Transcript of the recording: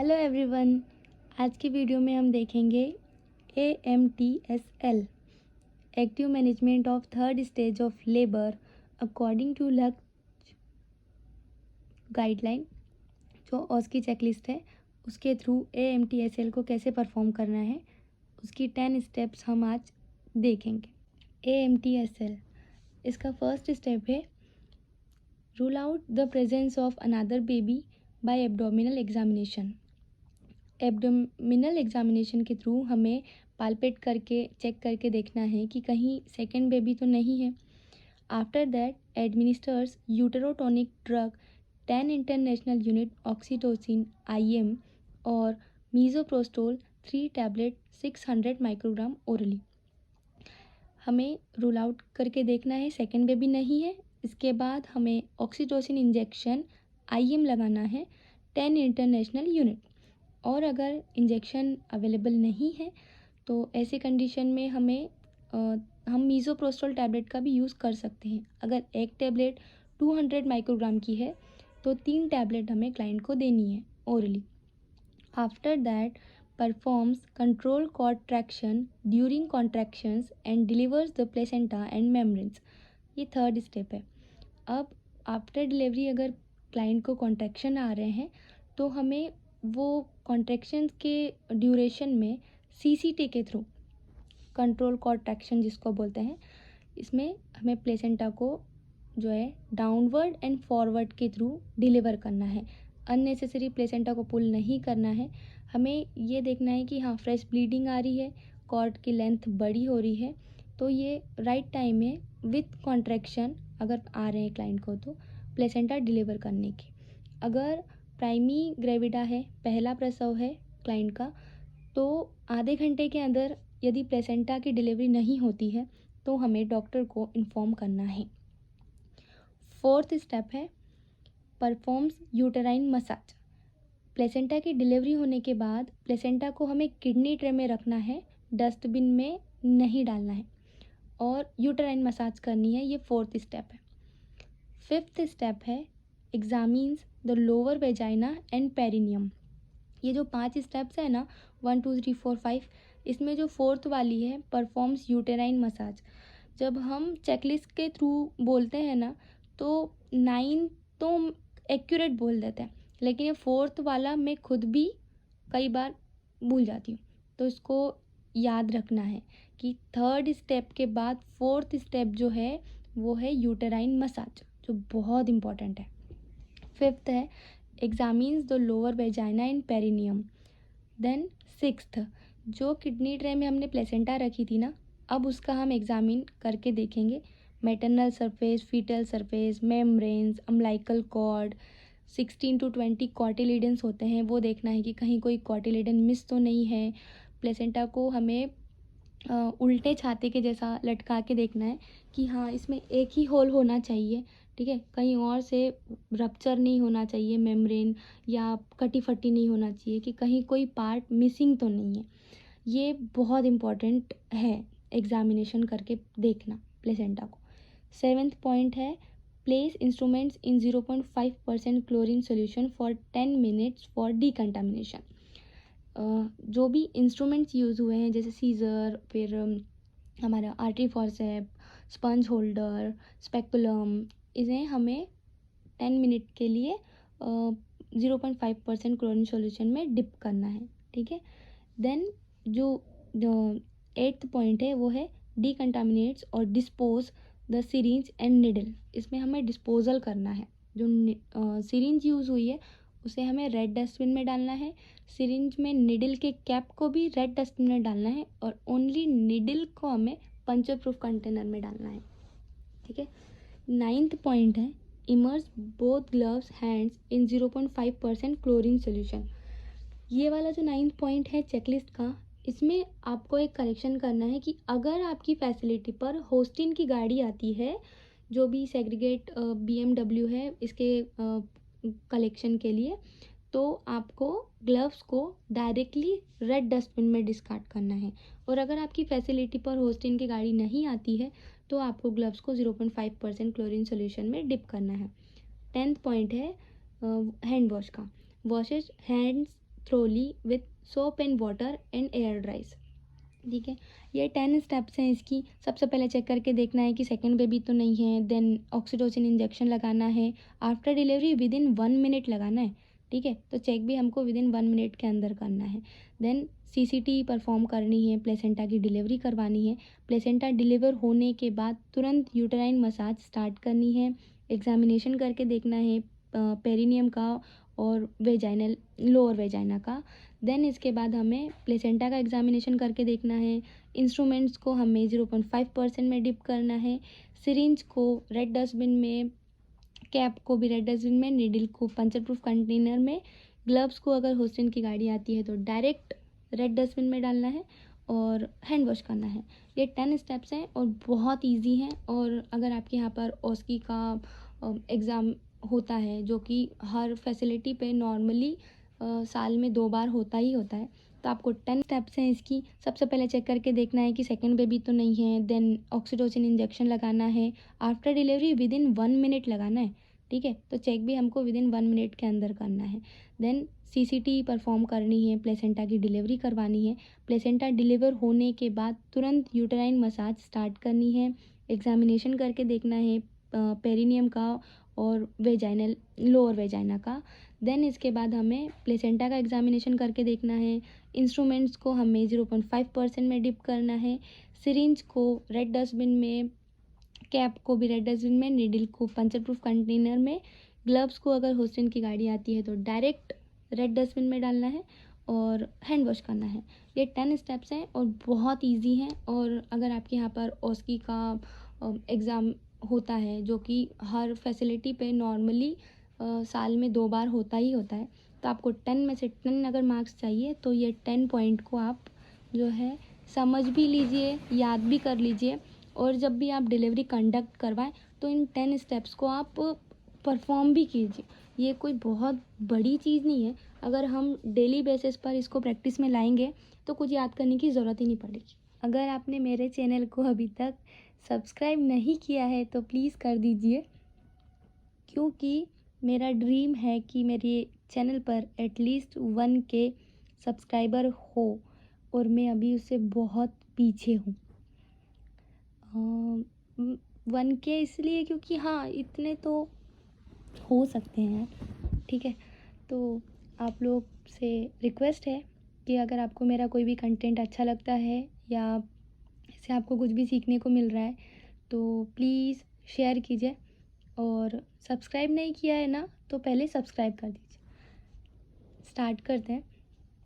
Hello everyone. आज की video में हम देखेंगे AMTSL active management of third stage of labour according to Laqshya guideline. जो ऑस की चेकलिस्ट है उसके थ्रू AMTSL को कैसे परफॉर्म करना है उसकी 10 स्टेप्स हम आज देखेंगे। AMTSL इसका फर्स्ट स्टेप है rule out the presence of another baby by abdominal examination. Abdominal examination के थ्रू हमें पालपेट करके चेक करके देखना है कि कहीं सेकेंड बेबी तो नहीं है। After that administers uterotonic drug 10 international unit oxytocin IM और मीज़ोप्रोस्टोल 3 टैबलेट 600 माइक्रोग्राम ओरली। हमें रूल आउट करके देखना है सेकेंड बेबी नहीं है। इसके बाद हमें ऑक्सीटोसिन इंजेक्शन IM लगाना है 10 इंटरनेशनल यूनिट। और अगर इंजेक्शन अवेलेबल नहीं है तो ऐसे कंडीशन में हम मीज़ोप्रोस्टोल टैबलेट का भी यूज़ कर सकते हैं। अगर एक टैबलेट 200 माइक्रोग्राम की है तो 3 टैबलेट हमें क्लाइंट को देनी है orally. After that performs control contraction during contractions and delivers the placenta and membranes. ये थर्ड स्टेप है। अब आफ्टर डिलीवरी अगर क्लाइंट को कॉन्ट्रैक्शन आ रहे हैं तो हमें वो कॉन्ट्रैक्शन के ड्यूरेशन में CCT के थ्रू कंट्रोल कॉन्ट्रैक्शन जिसको बोलते हैं, इसमें हमें प्लेसेंटा को जो है डाउनवर्ड एंड फॉरवर्ड के थ्रू डिलीवर करना है। अननेसेसरी प्लेसेंटा को पुल नहीं करना है। हमें ये देखना है कि हाँ फ्रेश ब्लीडिंग आ रही है, कॉर्ड की लेंथ बड़ी हो रही है, तो ये राइट टाइम है विथ कॉन्ट्रैक्शन अगर आ रहे हैं क्लाइंट को तो प्लेसेंटा डिलीवर करने की। अगर प्राइमी ग्रेविडा है, पहला प्रसव है क्लाइंट का, तो आधे घंटे के अंदर यदि प्लेसेंटा की डिलीवरी नहीं होती है तो हमें डॉक्टर को इन्फॉर्म करना है। फोर्थ स्टेप है परफॉर्म्स यूटेराइन मसाज। प्लेसेंटा की डिलीवरी होने के बाद प्लेसेंटा को हमें किडनी ट्रे में रखना है, डस्टबिन में नहीं डालना है और यूटेराइन मसाज करनी है। ये फोर्थ स्टेप है। फिफ्थ स्टेप है examines the lower vagina and perineum. ये जो 5 स्टेप्स है ना 1 2 3 4 5, इसमें जो फोर्थ वाली है परफॉर्म्स यूटेराइन मसाज। जब हम चेकलिस्ट के थ्रू बोलते हैं ना तो 9 तो एक्यूरेट बोल देते हैं, लेकिन ये फोर्थ वाला मैं खुद भी कई बार भूल जाती हूँ। तो इसको याद रखना है कि थर्ड स्टेप के बाद फोर्थ स्टेप जो है वो है यूटेराइन मसाज, जो बहुत इंपॉर्टेंट है। फिफ्थ है examines the lower vagina and perineum. Then sixth, जो किडनी ट्रे में हमने प्लेसेंटा रखी थी ना, अब उसका हम एग्जामिन करके देखेंगे। Maternal surface, foetal surface, membranes, umbilical cord, 16 to 20 cotyledons होते हैं, वो देखना है कि कहीं कोई कॉटिलिडन मिस तो नहीं है। प्लेसेंटा को हमें उल्टे छाते के जैसा लटका के देखना है कि हाँ इसमें एक ही होल होना चाहिए, ठीक है, कहीं और से रप्चर नहीं होना चाहिए मेम्ब्रेन, या कटी फटी नहीं होना चाहिए कि कहीं कोई पार्ट मिसिंग तो नहीं है। ये बहुत इम्पॉर्टेंट है एग्जामिनेशन करके देखना प्लेसेंटा को। सेवेंथ पॉइंट है place instruments in 0.5% chlorine solution for 10 minutes for decontamination. जो भी इंस्ट्रूमेंट्स यूज़ हुए हैं जैसे सीज़र, फिर हमारा artery forceps, sponge holder, speculum, इन्हें हमें 10 मिनट के लिए 0.5% क्लोरीन सॉल्यूशन में डिप करना है, ठीक है। देन जो 8th पॉइंट है वो है डिकंटामिनेट्स और dispose the syringe and needle. इसमें हमें डिस्पोजल करना है। जो सिरिंज यूज़ हुई है उसे हमें रेड डस्टबिन में डालना है। सिरिंज में निडल के कैप को भी रेड डस्टबिन में डालना है और ओनली निडल को हमें पंचर प्रूफ कंटेनर में डालना है, ठीक है। 9th पॉइंट है immerse both gloves hands in 0.5% chlorine solution. ये वाला जो 9th पॉइंट है चेकलिस्ट का, इसमें आपको एक करेक्शन करना है कि अगर आपकी फैसिलिटी पर होस्टिन की गाड़ी आती है, जो भी सेग्रीगेट BMW है इसके कलेक्शन के लिए, तो आपको ग्लव्स को डायरेक्टली रेड डस्टबिन में डिस्कार्ड करना है। और अगर आपकी फैसिलिटी पर होस्टिन की गाड़ी नहीं आती है तो आपको ग्लव्स को 0.5% क्लोरीन सोल्यूशन में डिप करना है। 10th पॉइंट है हैंड वॉश का। Washes hands thoroughly with soap and water and air dries। ठीक है, ये 10 स्टेप्स हैं इसकी। सबसे पहले चेक करके देखना है कि सेकंड बेबी तो नहीं है, देन ऑक्सीटोसिन इंजेक्शन लगाना है, after delivery with in 1 minute लगाना है। ठीक है, तो चेक भी हमको विद इन 1 मिनट के अंदर करना है। देन CCT परफॉर्म करनी है, प्लेसेंटा की डिलीवरी करवानी है। प्लेसेंटा डिलीवर होने के बाद तुरंत यूटेराइन मसाज स्टार्ट करनी है। एग्जामिनेशन करके देखना है पेरिनियम का और वेजाइनल लोअर वेजाइना का। देन इसके बाद हमें प्लेसेंटा का एग्जामिनेशन करके देखना है। इंस्ट्रूमेंट्स को हमें 0.5% में डिप करना है। सिरिंज को रेड डस्टबिन में, कैप को भी रेड डस्टबिन में, नीडल को पंचर प्रूफ कंटेनर में, ग्लव्स को अगर होस्टिन की गाड़ी आती है तो डायरेक्ट रेड डस्टबिन में डालना है और हैंड वॉश करना है। ये 10 स्टेप्स हैं और बहुत इजी हैं। और अगर आपके यहाँ पर ओस्की का एग्ज़ाम होता है जो कि हर फैसिलिटी पे नॉर्मली साल में 2 बार होता ही होता है, तो आपको 10 स्टेप्स हैं इसकी। सबसे पहले चेक करके देखना है कि सेकंड बेबी तो नहीं है, देन ऑक्सीटोसिन इंजेक्शन लगाना है, after delivery with in 1 minute लगाना है। ठीक है, तो चेक भी हमको विद इन 1 मिनट के अंदर करना है। देन CCT परफॉर्म करनी है, प्लेसेंटा की डिलीवरी करवानी है। प्लेसेंटा डिलीवर होने के बाद तुरंत यूटेराइन मसाज स्टार्ट करनी है। एग्जामिनेशन करके देखना है पेरिनियम का और वेजाइनल लोअर वेजाइना का। देन इसके बाद हमें प्लेसेंटा का एग्जामिनेशन करके देखना है। इंस्ट्रूमेंट्स को हमें 0.5% में डिप करना है। सिरिंज को रेड डस्टबिन में, कैप को भी रेड डस्टबिन में, नीडल को पंचर प्रूफ कंटेनर में, ग्लव्स को अगर होस्टिन की गाड़ी आती है तो डायरेक्ट रेड डस्टबिन में डालना है और हैंड वॉश करना है। ये 10 स्टेप्स हैं और बहुत इजी हैं। और अगर आपके यहाँ पर ओस्की का एग्ज़ाम होता है जो कि हर फैसिलिटी पे नॉर्मली साल में 2 बार होता ही होता है, तो आपको 10 में से 10 अगर मार्क्स चाहिए तो ये 10 पॉइंट को आप जो है समझ भी लीजिए, याद भी कर लीजिए। और जब भी आप डिलीवरी कंडक्ट करवाएं तो इन 10 स्टेप्स को आप परफॉर्म भी कीजिए। ये कोई बहुत बड़ी चीज़ नहीं है। अगर हम डेली बेसिस पर इसको प्रैक्टिस में लाएंगे तो कुछ याद करने की ज़रूरत ही नहीं पड़ेगी। अगर आपने मेरे चैनल को अभी तक सब्सक्राइब नहीं किया है तो प्लीज़ कर दीजिए, क्योंकि मेरा ड्रीम है कि मेरे चैनल पर एटलीस्ट 1K सब्सक्राइबर हो और मैं अभी उससे बहुत पीछे हूँ। 1K इसलिए क्योंकि हाँ, इतने तो हो सकते हैं। ठीक है, तो आप लोग से रिक्वेस्ट है कि अगर आपको मेरा कोई भी कंटेंट अच्छा लगता है या इससे आपको कुछ भी सीखने को मिल रहा है तो प्लीज़ शेयर कीजिए। और सब्सक्राइब नहीं किया है ना तो पहले सब्सक्राइब कर दीजिए। स्टार्ट करते हैं।